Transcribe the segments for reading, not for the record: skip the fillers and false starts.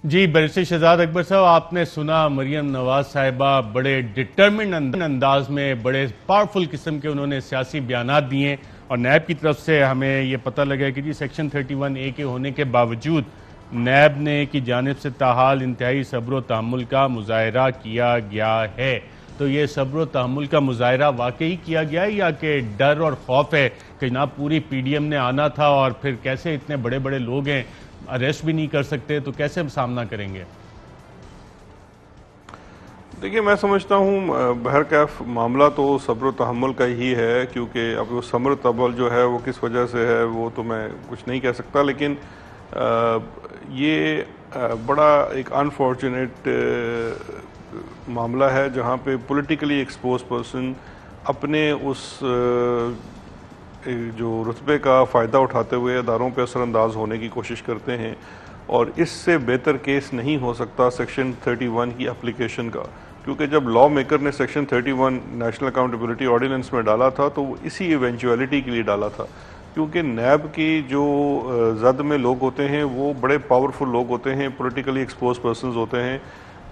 जी barrister Shahzad Akbar साहब, आपने सुना मरियम नवाज साहिबा बड़े डिटर्मिन्ड अंदाज में बड़े पावरफुल किस्म के उन्होंने सियासी बयानात दिए और नैब की तरफ से हमें ये पता लगा कि जी सेक्शन 31A के होने के बावजूद नैब ने की जानिब से ताहाल इंतहाई सब्र तहम्मुल का मुजाहरा किया गया है। तो ये सब्र तहम्मुल का मुजाहरा वाकई किया गया है या कि डर और खौफ है कि जनाब पूरी PDM ने आना था और फिर कैसे इतने बड़े बड़े लोग हैं अरेस्ट भी नहीं कर सकते, तो कैसे हम सामना करेंगे? देखिए, मैं समझता हूँ बहरकैफ मामला तो सब्र तहम्मुल का ही है, क्योंकि अब वो सब्र तहम्मुल जो है वो किस वजह से है वो तो मैं कुछ नहीं कह सकता, लेकिन ये बड़ा एक अनफॉर्चुनेट मामला है जहाँ पे पॉलिटिकली एक्सपोज पर्सन अपने उस जो रुतबे का फ़ायदा उठाते हुए अदारों पर असरअंदाज होने की कोशिश करते हैं। और इससे बेहतर केस नहीं हो सकता सेक्शन 31 की एप्लीकेशन का, क्योंकि जब लॉ मेकर ने सेक्शन 31 नेशनल अकाउंटेबिलिटी ऑर्डिनेंस में डाला था तो वो इसी इवेंचुअलिटी के लिए डाला था, क्योंकि नैब की जो जद में लोग होते हैं वो बड़े पावरफुल लोग होते हैं, पॉलिटिकली एक्सपोज पर्सनस होते हैं,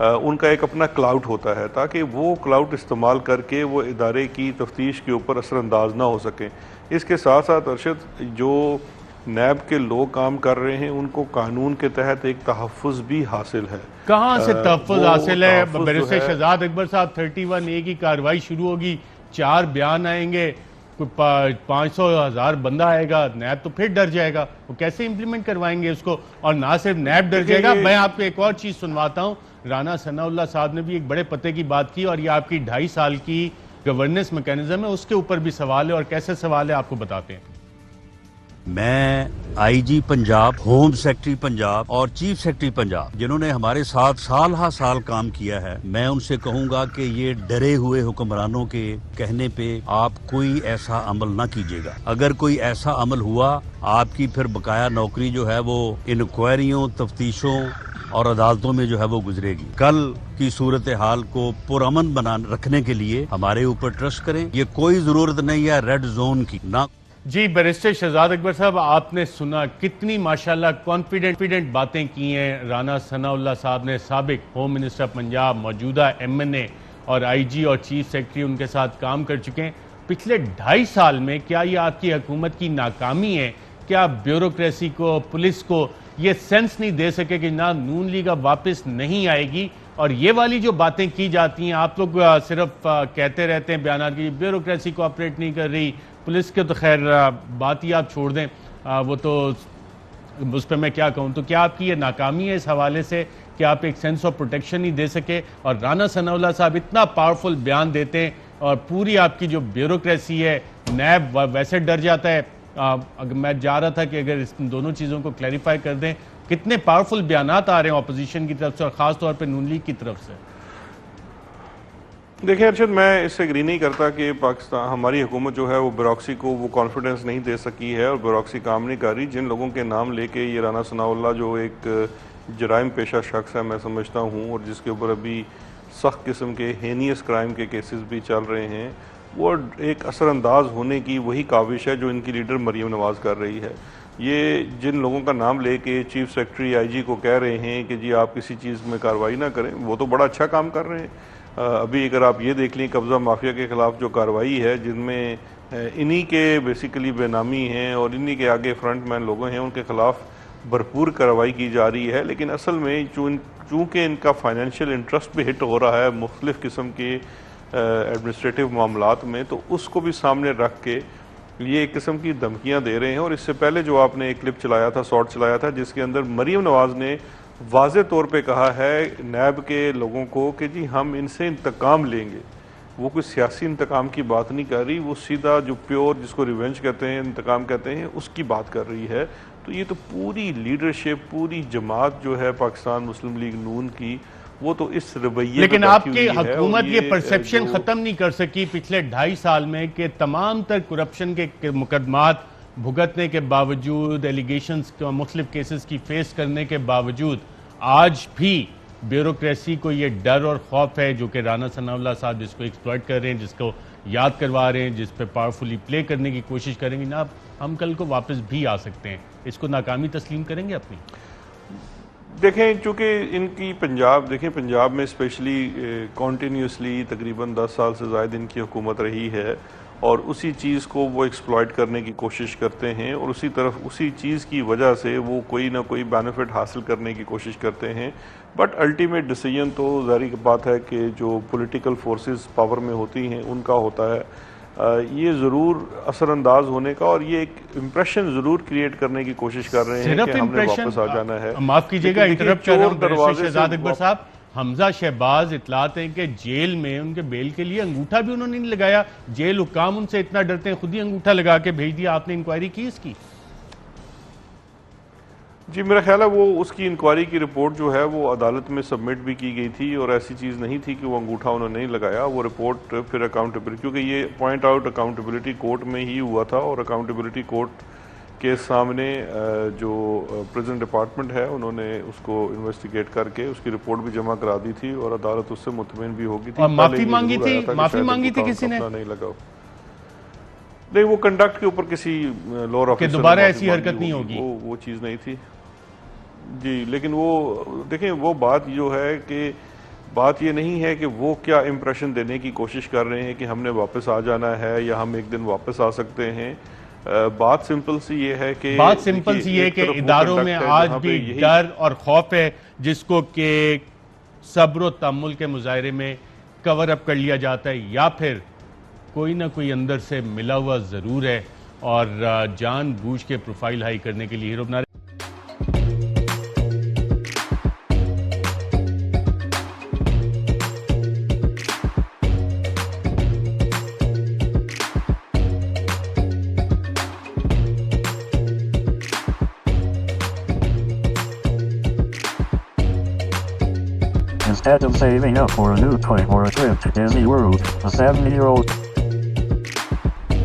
उनका एक अपना क्लाउड होता है ताकि वो क्लाउड इस्तेमाल करके वो इदारे की तफ्तीश के ऊपर असरअंदाज ना हो सकें। इसके साथ साथ अरशद, जो नैब के लोग काम कर रहे हैं उनको कानून के तहत एक तहफ़्फ़ुज़ भी हासिल है। कहाँ से तहफ़्फ़ुज़ हासिल है बैरिस्टर शहजाद अकबर साहब? 31A की कार्रवाई शुरू होगी, 4 बयान आएंगे, कोई 500,000 बंदा आएगा, नैब तो फिर डर जाएगा। वो कैसे इंप्लीमेंट करवाएंगे उसको? और ना सिर्फ नैब डर जाएगा, मैं आपको एक और चीज़ सुनवाता हूँ। राना सनाउल्लाह साहब ने भी एक बड़े पते की बात की और ये आपकी 2.5 साल की गवर्नेंस मैकेनिज्म है उसके ऊपर भी सवाल है, और कैसे सवाल है आपको बताते हैं। मैं IG Punjab, home secretary Punjab और चीफ सेक्रेटरी पंजाब जिन्होंने हमारे साथ साल हा साल काम किया है, मैं उनसे कहूंगा कि ये डरे हुए हुक्मरानों के कहने पे आप कोई ऐसा अमल ना कीजिएगा। अगर कोई ऐसा अमल हुआ, आपकी फिर बकाया नौकरी जो है वो इंक्वायरियों, तफ्तीशों और अदालतों में जो है वो गुजरेगी। कल की सूरत हाल को पुरअमन बना रखने के लिए हमारे ऊपर ट्रस्ट करें। ये कोई जरूरत नहीं है रेड जोन की ना। जी बैरिस्टर शहजाद अकबर साहब, आपने सुना कितनी माशाल्लाह कॉन्फिडेंट बातें की हैं राना सनाउल्लाह साहब ने, साबिक होम मिनिस्टर पंजाब, मौजूदा MNA और IG और चीफ सेक्रेटरी उनके साथ काम कर चुके हैं पिछले 2.5 साल में। क्या ये आपकी हुकूमत की नाकामी है? क्या ब्यूरोक्रेसी को, पुलिस को ये सेंस नहीं दे सके कि ना नून लीग अब वापस नहीं आएगी? और ये वाली जो बातें की जाती हैं, आप लोग सिर्फ कहते रहते हैं बयान की ब्यूरोक्रेसी कोऑपरेट नहीं कर रही, पुलिस के तो खैर बात ही आप छोड़ दें, वो तो उस पर मैं क्या कहूँ। तो क्या आपकी ये नाकामी है इस हवाले से कि आप एक सेंस ऑफ प्रोटेक्शन नहीं दे सके? और राना सनाउल्लाह साहब इतना पावरफुल बयान देते हैं और पूरी आपकी जो ब्यूरोक्रेसी है, नैब वैसे डर जाता है। अगर मैं जा रहा था कि अगर इस दोनों चीज़ों को क्लैरिफाई कर दें, कितने पावरफुल बयानात आ रहे हैं ऑपोजिशन की तरफ से और ख़ास तौर पे नून लीग की तरफ से। देखिए अरशद, मैं इससे एग्री नहीं करता कि पाकिस्तान, हमारी हुकूमत जो है वो ब्यूरोक्रेसी को वो कॉन्फिडेंस नहीं दे सकी है और ब्यूरोक्रेसी काम नहीं कर रही। जिन लोगों के नाम लेके ये राना सनाउल्लाह जो एक जराइम पेशा शख्स है मैं समझता हूँ, और जिसके ऊपर अभी सख्त किस्म के हेनियस क्राइम के केसेस भी चल रहे हैं, वो एक असरअंदाज होने की वही काविश है जो इनकी लीडर मरियम नवाज कर रही है। ये जिन लोगों का नाम लेके चीफ सेक्रेटरी IG को कह रहे हैं कि जी आप किसी चीज़ में कार्रवाई ना करें, वो तो बड़ा अच्छा काम कर रहे हैं। अभी अगर आप ये देख लें कब्ज़ा माफिया के ख़िलाफ़ जो कार्रवाई है, जिनमें इन्हीं के बेसिकली बेनामी हैं और इन्हीं के आगे फ्रंट मैन लोग हैं, उनके ख़िलाफ़ भरपूर कार्रवाई की जा रही है। लेकिन असल में चूँकि इनका फाइनेंशियल इंटरेस्ट भी हिट हो रहा है मुख्तलिफ़ किस्म के एडमिनिस्ट्रेटिव मामलात में, तो उसको भी सामने रख के ये एक किस्म की धमकियाँ दे रहे हैं। और इससे पहले जो आपने एक क्लिप चलाया था, शॉर्ट चलाया था, जिसके अंदर मरियम नवाज़ ने वाज़े तौर पे कहा है नैब के लोगों को कि जी हम इनसे इंतकाम लेंगे। वो कोई सियासी इंतकाम की बात नहीं कर रही, वो सीधा जो प्योर, जिसको रिवेंज कहते हैं, इंतकाम कहते हैं, उसकी बात कर रही है। तो ये तो पूरी लीडरशिप, पूरी जमात जो है पाकिस्तान मुस्लिम लीग नून की, वो तो इस रवैये, लेकिन आपकी हुकूमत ये परसेप्शन खत्म नहीं कर सकी पिछले 2.5 साल में कि तमाम तर करप्शन के मुकदमात भुगतने के बावजूद, एलिगेशंस मुख्तलिफ केसेस की फेस करने के बावजूद आज भी ब्यूरोक्रेसी को ये डर और खौफ है जो कि राना सनाउल्लाह साहब जिसको एक्सप्लॉइट कर रहे हैं, जिसको याद करवा रहे हैं, जिस पे पावरफुली प्ले करने की कोशिश करेंगे ना, हम कल को वापस भी आ सकते हैं। इसको नाकामी तस्लीम करेंगे अपनी? देखें, चूँकि इनकी पंजाब में स्पेशली कॉन्टीन्यूसली तकरीबन 10 साल से ज़ायद इनकी हुकूमत रही है और उसी चीज़ को वो एक्सप्लॉइट करने की कोशिश करते हैं और उसी चीज़ की वजह से वो कोई ना कोई बेनिफिट हासिल करने की कोशिश करते हैं। बट अल्टीमेट डिसीजन तो ज़ाहिर बात है कि जो पॉलिटिकल फोर्सेस पावर में होती हैं उनका होता है। ये ज़रूर असरअंदाज होने का और ये एक इम्प्रेशन ज़रूर क्रिएट करने की कोशिश कर रहे हैं कि हमने वापस आ जाना है। माफ़ कीजिएगा, इंटरप्ट कर रहा हूं दरवाजे शहजाद अकबर साहब। हमजा शहबाज इतलात हैं कि जेल में उनके बेल के लिए अंगूठा भी उन्होंने नहीं लगाया। जेल हुक्काम उनसे इतना डरते हैं, खुद ही अंगूठा लगा के भेज दिया। आपने इंक्वायरी की इसकी? जी, मेरा ख्याल है वो उसकी इंक्वायरी की रिपोर्ट जो है वो अदालत में सबमिट भी की गई थी और ऐसी चीज़ नहीं थी कि वो अंगूठा उन्होंने नहीं लगाया। वो रिपोर्ट फिर अकाउंटेबिलिटी, क्योंकि ये पॉइंट आउट अकाउंटेबिलिटी कोर्ट में ही हुआ था और अकाउंटेबिलिटी कोर्ट के सामने जो प्रिजन डिपार्टमेंट है उन्होंने उसको इन्वेस्टिगेट करके उसकी रिपोर्ट भी जमा करा दी थी और अदालत उससे मुतमईन भी होगी थी। माफ़ी मांगी थी किसी ने? नहीं लगा नहीं, वो कंडक्ट के ऊपर किसी लॉ ऑफिसर दोबारा ऐसी हरकत नहीं होगी, वो चीज़ नहीं थी जी। लेकिन वो देखें, वो बात जो है कि बात ये नहीं है कि वो क्या इम्प्रेशन देने की कोशिश कर रहे हैं कि हमने वापस आ जाना है या हम एक दिन वापस आ सकते हैं। बात सिंपल सी ये है कि इदारों में आज भी डर और खौफ है जिसको कि सब्र और तहम्मुल के मुजाहरे में कवर अप कर लिया जाता है, या फिर कोई ना कोई अंदर से मिला हुआ ज़रूर है और जानबूझ के प्रोफाइल हाई करने के लिए हीरो बना रहे। Instead of saving up for a new toy or a trip to Disney World, a 7-year-old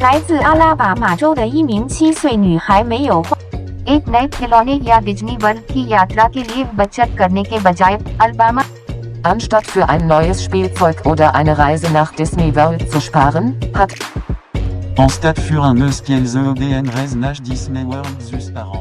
来自阿拉巴马州的一名7岁女孩没有花 एक नए खिलौने या डिज्नी वर्ल्ड की यात्रा के लिए बचत करने के बजाय Alabama Anstatt für ein neues Spielzeug oder eine Reise nach Disney World zu sparen, hat En stade für un neues Spielzeug en reise nach Disney World zu sparen.